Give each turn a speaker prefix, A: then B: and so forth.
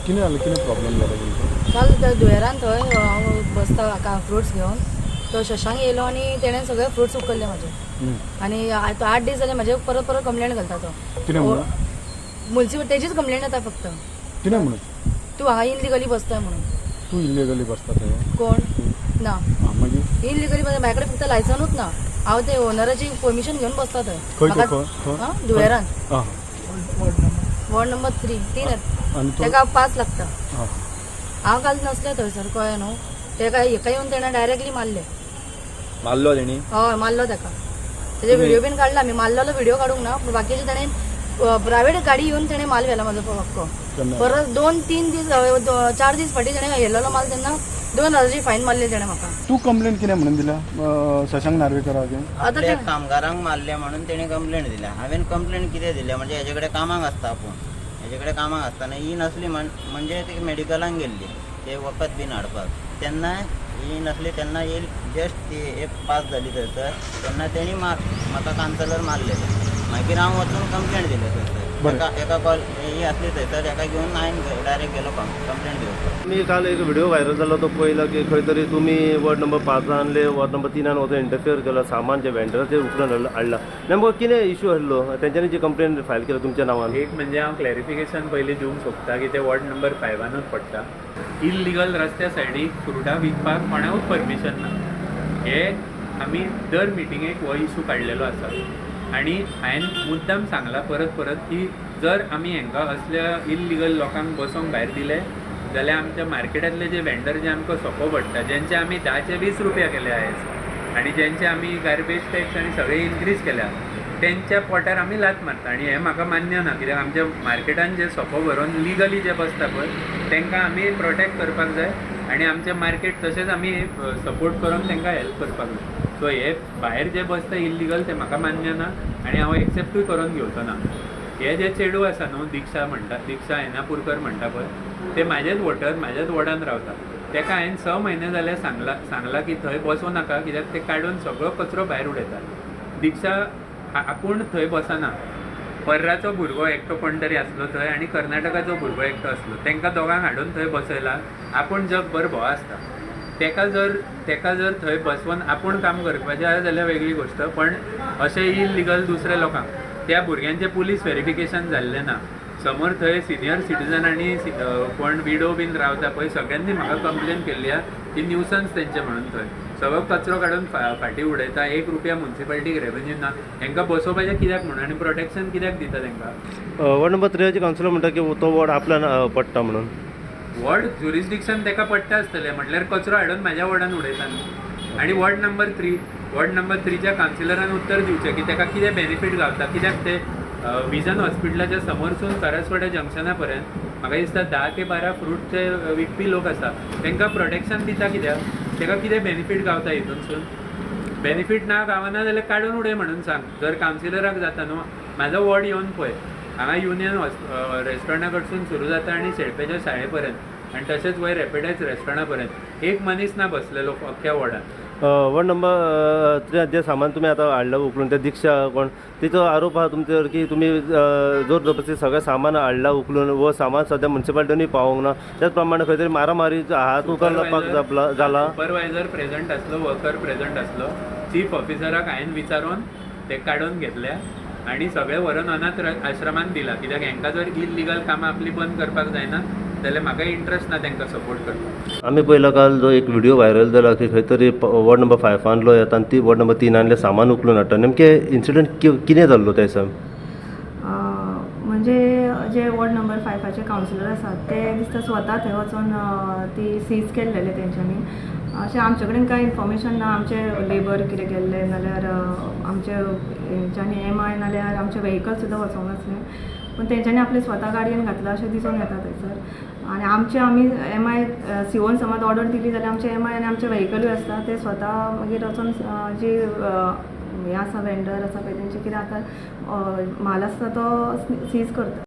A: कितें जालें, कितें प्रॉब्लेम जालो तुमकां?
B: काल त्या दुयेरान थंय हांव बसता फ्रुट्स घेवन तो शशांक येयलो आनी तेणें सगळे फ्रुट्स उखल्ले म्हाजे. आनी 8 दीस जाले म्हाजे परत परत कंप्लेंट घालता तो.
A: कितें म्हणून?
B: म्युन्सिपल तेजीच कंप्लेंट येता फक्त.
A: कितें म्हणून?
B: तूं हांगा इनलिगली बसताय म्हणून.
A: तूं इल्लिगली बसता थंय?
B: कोण ना
A: मागीर
B: इनलिगली म्हाजे कडेन फक्त लायसनूच ना. हांव ते ओनराची परमिशन घेवन बसता थंय.
A: खंय खंय?
B: दुयेरान
A: आं.
B: वॉर्ड नंबर 3
A: आनी तो
B: तेका 5 लागता.
A: आं.
B: हांव काल नसलें थंयसर कळ्ळें न्हू. तेका हेका येवन तेणें डायरेक्टली मारले.
C: मारलो तेणी?
B: हय मारलो तेका. तेजे व्हिडिओ बीन काडला आमी. मारलेलो व्हिडिओ काडूंक ना पूण बाकीचे तेणें प्रायवेट गाडी येवन तेणें माल व्हेला म्हाजो हक्को. परत 2-3 दीस 4 दीस फाटीं तेणें व्हेलेलो माल तेन्ना 2000ची फायन मारली तेणें म्हाका.
A: तूं कंप्लेंट कितें म्हणून दिल्या शशांक नार्वेकराक?
B: आतां
D: आपल्या कामगारांक मारले म्हणून तेणे कंप्लेंट दिल्या. हांवें कंप्लेंट कितें दिल्या म्हणजे हेजे कडेन कामाक आसता आपूण. हेजे कडेन कामाक आसतना ही नसली म्हणजे ती मेडिकलांक गेल्ली ते वखद बीन हाडपाक. तेन्ना ही नसली तेन्ना येयली जस्ट ती एक पास जाली थंयसर तेन्ना तेणी म्हाका कावन्सिलर मारलेले. मागीर हांव वचून कंप्लेंट दिलें थंयसर. एका कॉल ही असली थंयसर एका घेवन हांवें डायरेक्ट गेलो कंप्लेंट घेवपाक.
C: मी काल एक व्हिडिओ व्हायरल जालो तो पळयलो की खंय तरी तुमी वॉर्ड नंबर 5 आणले, वॉर्ड नंबर 3 वचून इंटरफियर केलो, सामान जे वेंडराचे उखलून हाडला. नेमको कितें इश्यू आसलो? तेंच्यांनी जी कंप्लेंट फायल केली तुमच्या नांवान?
E: एक म्हणजे हांव क्लॅरिफिकेशन पयलीं दिवंक सोदता की ते वॉर्ड नंबर 5 पडटा. इल्लिगल रस्त्या सायडीक फ्रुटां विकपाक कोणाकूच परमिशन ना. हे आमी दर मिटिंगेक हो इशू काडलेलो आसा आनी हांवें मुद्दाम सांगला परत परत की जर आमी हांकां असल्या इल्लिगल लोकांक बसोंक भायर दिले जाल्यार आमच्या मार्केटांतले जे वेंडर जे आमकां सोंपो पडटा, जेंचे आमी 10 ते 20 रुपया केले आयज आनी जेंचे आमी गार्बेज टॅक्स आनी सगळे इनक्रीज केल्या तेंच्या पोटार आमी लात मारता. आनी हें म्हाका मान्य ना. कित्याक आमच्या मार्केटान जे सोंपो भरोवन लिगली जे बसता पळय तांकां आमी प्रोटेक्ट करपाक जाय आनी आमचें मार्केट तशेंच आमी सपोर्ट करून तांकां हेल्प करपाक जाय. सो हे भायर जे बसता इल्लिगल ते म्हाका मान्य ना आनी हांव एक्सेप्टूय करून घेवचो ना. हे जे चेडूं आसा न्हू दिक्षा म्हणटा, दिक्षा येनापूरकर म्हणटा पळय, ते म्हाजेच वोटर, म्हाज्याच वॉर्डान रावता. ताका हांवें 6 म्हयने जाले सांगला की थंय बसूं नाका कित्याक ते काडून सगळो कचरो भायर उडयता. दिक्षा आपूण थंय बसना. पर्राचो भुरगो एकटो कोण तरी आसलो थंय आनी कर्नाटकाचो भुरगो एकटो आसलो. तांकां दोगांक हाडून थंय बसयला. आपूण जगभर भोव आसता. तेका जर थंय बसवून आपूण काम करपाचें आसा जाल्यार वेगळी गोश्ट. पण अशें इल्लिगल दुसऱ्या लोकांक त्या भुरग्यांचें पुलीस व्हेरिफिकेशन जाल्लें ना. समोर थंय सिनियर सिटीजन आनी कोण विडो बीन रावता पळय सगळ्यांनी म्हाका कंप्लेन केल्ली की न्यूसन्स तेंचे म्हणून थंय सगळो कचरो काडून फाटीं उडयता. 1 रुपया म्युन्सिपालिटीक रेवन्यू ना. हांकां बसोवपाचें कित्याक म्हणून आनी प्रोटेक्शन कित्याक दिता तांकां?
C: वॉर्ड नंबर 3 कावन्सिलर म्हणटा की तो वॉर्ड आपल्यान पडटा म्हणून.
E: वॉर्ड ज्युरिस्डिक्शन ताका पडटा आसतलें म्हटल्यार कचरो हाडून म्हाज्या वॉर्डान उडयता न्ही. आनी वॉर्ड नंबर 3च्या कावन्सिलरान उत्तर दिवचें की ताका कितें बेनिफीट गावता. कित्याक ते विजन हॉस्पिटलाच्या समोरसून सारस्वड्या जंक्शना पर्यंत म्हाका दिसता 10 ते 12 फ्रूटचे विकपी लोक आसा. तांकां प्रोटेक्शन दिता कित्याक? ताका कितें बेनिफीट गावता हितूनसून? बेनिफीट ना गावना जाल्यार काडून उडय म्हणून सांग. जर कावन्सिलराक जाता न्हू. म्हाजो वॉर्ड येवन पळय, हांगा युनियन रेस्टॉरंटा कडसून सुरू जाता आनी शेळपेच्या शाळे पर्यंत आनी तशेंच वयर रेपिडायज रेस्टॉरंटा पर्यंत एक मनीस ना बसलेलो अख्ख्या वॉर्डान.
C: वॉर्ड नंबर 3 जे सामान तुम्ही आता हाडलं उखलून त्या दिक्षा कोण तिचो आरोप आहा तुमचेर की तुम्ही जोर जबरदस्ती सगळें सामान हाडला उखलून वो सामान सद्या म्युन्सिपालिटीनी पावोंक ना. त्याच प्रमाणे खंय तरी मारामारी हात उखल लागपाक जाला.
E: सुपरवायझर प्रेझेंट आसलो, वर्कर प्रेझेंट आसलो. चीफ ऑफिसराक हांवें विचारून ते काडून घेतल्या आनी सगळे व्हरून अनाथ आश्रमांत दिला. कित्याक हांकां जर इल्लिगल कामां आपली बंद करपाक जायना जाल्यार म्हाका इंट्रस्ट ना तांकां सपोर्ट करपाक.
C: आमी पयला काल जो एक व्हिडिओ व्हायरल जाला की खंय तरी वॉर्ड नंबर 5 आणलो येता आनी ती वॉर्ड नंबर 3 आणले सामान उखलून हाडटा. नेमके इन्सिडंट कितें जाल्लो ते दिसा?
F: म्हणजे जे वॉर्ड नंबर 5चे कावन्सिलर आसात ते दिसता स्वता थंय वचून ती सीज केल्लेले तेंच्यांनी. अशें आमचे कडेन कांय इन्फॉर्मेशन ना. आमचे लेबर कितें केल्ले नाल्यार आमचे हेंच्यांनी MI नाल्यार आमचे व्हेहिकल सुद्दां वचोंक नासले. पूण तेंच्यांनी आपले स्वता गाडयेन घातला अशें दिसून येता थंयसर. आनी आमी MI COन समज ऑर्डर दिली जाल्यार आमचे MI आनी आमचे व्हेहिकलूय आसता ते स्वता मागीर वचून जी हे आसा वेंडर आसा पळय तेंचे कितें आतां म्हाल आसता तो सीज करता.